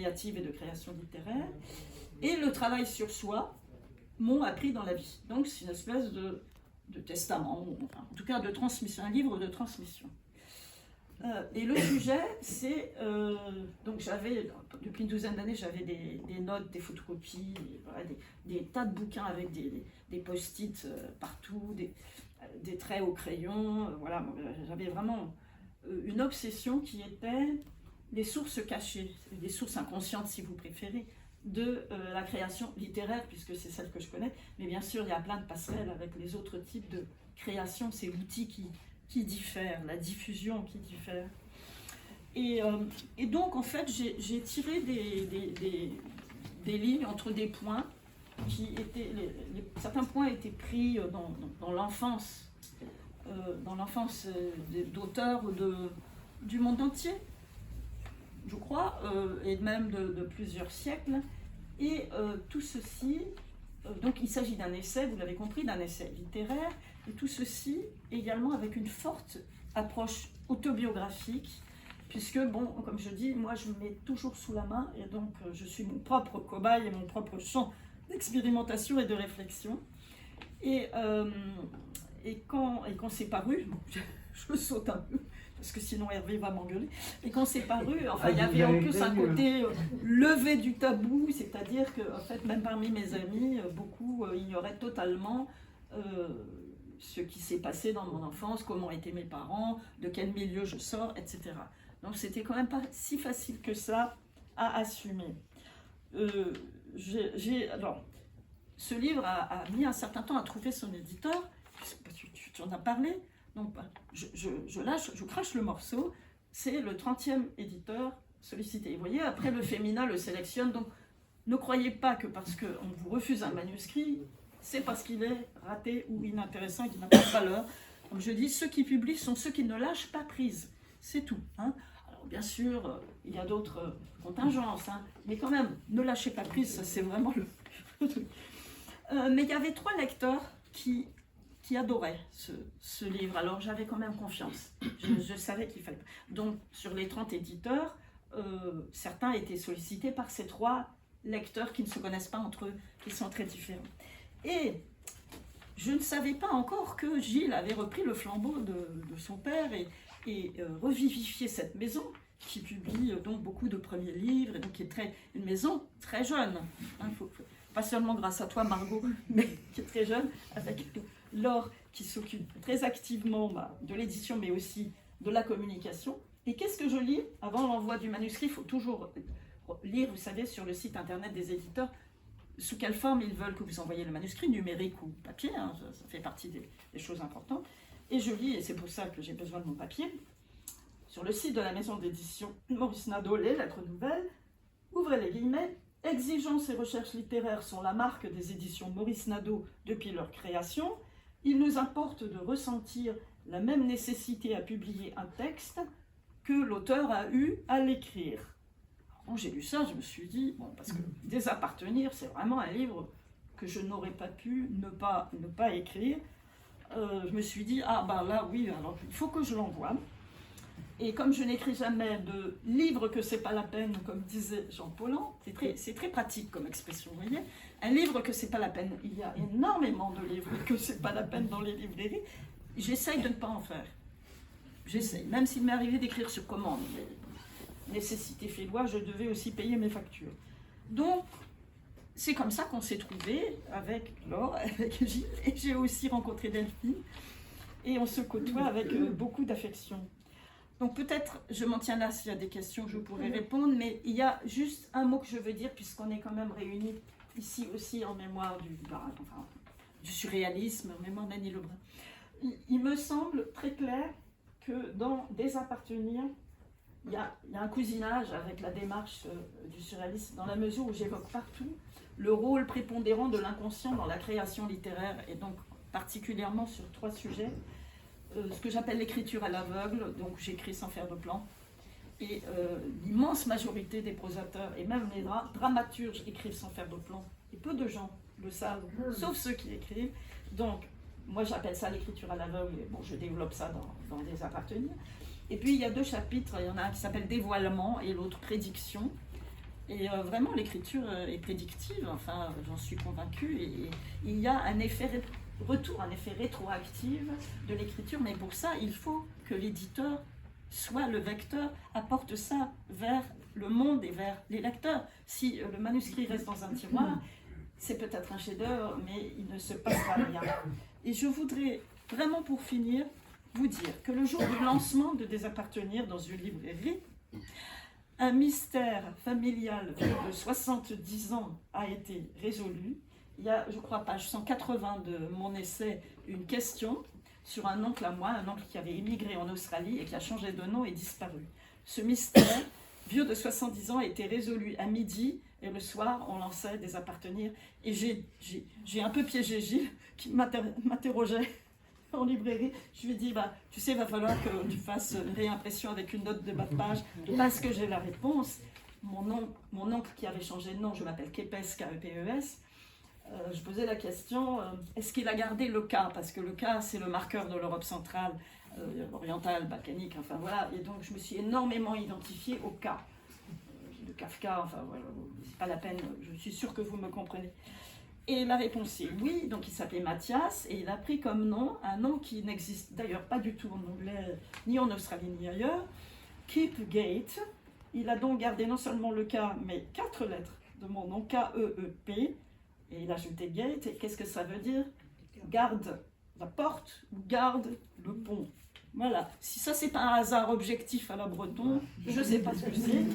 créative et de création littéraire, et le travail sur soi m'ont appris dans la vie. Donc c'est une espèce de testament, enfin, en tout cas de transmission, un livre de transmission. Et le sujet, c'est... donc j'avais, depuis une douzaine d'années, j'avais des notes, des photocopies, voilà, des tas de bouquins avec des post-it partout, des traits au crayon, voilà, j'avais vraiment une obsession qui était les sources cachées, des sources inconscientes si vous préférez, de la création littéraire, puisque c'est celle que je connais, mais bien sûr il y a plein de passerelles avec les autres types de création, c'est l'outil qui diffère, la diffusion qui diffère. Et donc en fait j'ai tiré des lignes entre des points qui étaient, certains points étaient pris dans l'enfance d'auteurs du monde entier, je crois, et même de plusieurs siècles. Et tout ceci, donc il s'agit d'un essai, vous l'avez compris, d'un essai littéraire, et tout ceci également avec une forte approche autobiographique, puisque, bon, comme je dis, moi je me mets toujours sous la main, et donc je suis mon propre cobaye et mon propre champ d'expérimentation et de réflexion. Et quand c'est paru, bon, je saute un peu, parce que sinon Hervé va m'engueuler, et quand c'est paru, enfin il y avait en plus un côté levé du tabou, c'est-à-dire que en fait, même parmi mes amis, beaucoup ignoraient totalement ce qui s'est passé dans mon enfance, comment étaient mes parents, de quel milieu je sors, etc. Donc c'était quand même pas si facile que ça à assumer. Alors, ce livre a mis un certain temps à trouver son éditeur, tu en as parlé, donc je crache le morceau, c'est le 30e éditeur sollicité. Vous voyez, après le Femina le sélectionne, donc ne croyez pas que parce qu'on vous refuse un manuscrit, c'est parce qu'il est raté ou inintéressant et qu'il n'a pas de valeur. Comme je dis, ceux qui publient sont ceux qui ne lâchent pas prise, c'est tout. Hein. Alors bien sûr, il y a d'autres contingences, hein, mais quand même, ne lâchez pas prise, ça c'est vraiment le truc. Mais il y avait 3 lecteurs qui adoraient ce livre, alors j'avais quand même confiance, je savais qu'il fallait. Donc sur les 30 éditeurs, certains étaient sollicités par ces 3 lecteurs qui ne se connaissent pas entre eux, qui sont très différents. Et je ne savais pas encore que Gilles avait repris le flambeau de son père et revivifié cette maison qui publie donc beaucoup de premiers livres, et donc qui est une maison très jeune, hein, pas seulement grâce à toi Margot, mais qui est très jeune, avec Laure qui s'occupe très activement de l'édition, mais aussi de la communication. Et qu'est-ce que je lis avant l'envoi du manuscrit? Il faut toujours lire, vous savez, sur le site internet des éditeurs, sous quelle forme ils veulent que vous envoyiez le manuscrit, numérique ou papier, hein, ça fait partie des choses importantes. Et je lis, et c'est pour ça que j'ai besoin de mon papier, sur le site de la maison d'édition Maurice Nadeau, les lettres nouvelles, ouvrez les guillemets, exigences et recherches littéraires sont la marque des éditions Maurice Nadeau depuis leur création. Il nous importe de ressentir la même nécessité à publier un texte que l'auteur a eu à l'écrire. Quand j'ai lu ça, je me suis dit, bon, parce que Désappartenir, c'est vraiment un livre que je n'aurais pas pu ne pas écrire. Je me suis dit, ah ben là, oui, alors il faut que je l'envoie. Et comme je n'écris jamais de livre que c'est pas la peine, comme disait Jean Paulhan, c'est très pratique comme expression, vous voyez. Un livre que c'est pas la peine, il y a énormément de livres que c'est pas la peine dans les librairies. J'essaye de ne pas en faire. J'essaye, même s'il m'est arrivé d'écrire sur commande. Mais nécessité fait loi, je devais aussi payer mes factures. Donc, c'est comme ça qu'on s'est trouvés avec Laure, avec Gilles, et j'ai aussi rencontré Delphine, et on se côtoie avec beaucoup d'affection. Donc peut-être, je m'en tiens là, s'il y a des questions, je pourrais répondre, mais il y a juste un mot que je veux dire, puisqu'on est quand même réunis ici aussi en mémoire du surréalisme, en mémoire d'Annie Lebrun. Il me semble très clair que dans Désappartenir, il y a un cousinage avec la démarche du surréalisme, dans la mesure où j'évoque partout le rôle prépondérant de l'inconscient dans la création littéraire, et donc particulièrement sur 3 sujets. Ce que j'appelle l'écriture à l'aveugle, donc j'écris sans faire de plan, et l'immense majorité des prosateurs, et même les dramaturges écrivent sans faire de plan, et peu de gens le savent, sauf ceux qui écrivent. Donc, moi j'appelle ça l'écriture à l'aveugle, et bon, je développe ça dans Désappartenir. Et puis il y a 2 chapitres, il y en a un qui s'appelle Dévoilement, et l'autre Prédiction. Et vraiment, l'écriture est prédictive, enfin, j'en suis convaincue. Et il y a un effet retour, un effet rétroactif de l'écriture, mais pour ça, il faut que l'éditeur soit le vecteur, apporte ça vers le monde et vers les lecteurs. Si le manuscrit reste dans un tiroir, c'est peut-être un chef-d'œuvre, mais il ne se passera rien. Et je voudrais vraiment, pour finir, vous dire que le jour du lancement de Désappartenir dans une librairie, un mystère familial de 70 ans a été résolu. Il y a, je crois, page 180 de mon essai, une question sur un oncle à moi, un oncle qui avait immigré en Australie et qui a changé de nom et disparu. Ce mystère, vieux de 70 ans, a été résolu à midi et le soir, on lançait Désappartenir. Et j'ai un peu piégé Gilles qui m'interrogeait en librairie. Je lui ai dit, bah, tu sais, il va falloir que tu fasses une réimpression avec une note de bas de page parce que j'ai la réponse. Mon oncle qui avait changé de nom, je m'appelle Kepes, K-E-P-E-S, je posais la question, est-ce qu'il a gardé le K? Parce que le K, c'est le marqueur de l'Europe centrale, orientale, balkanique, enfin voilà. Et donc, je me suis énormément identifiée au K. De Kafka, enfin voilà, c'est pas la peine, je suis sûre que vous me comprenez. Et la réponse est oui, donc il s'appelait Mathias, et il a pris comme nom un nom qui n'existe d'ailleurs pas du tout en anglais, ni en Australie, ni ailleurs, Keep Gate. Il a donc gardé non seulement le K, mais 4 lettres de mon nom, K-E-E-P, et il a ajouté Gate, et qu'est-ce que ça veut dire? Garde la porte, ou garde le pont. Voilà, si ça c'est un hasard objectif à la Breton, je ne sais pas ce que c'est.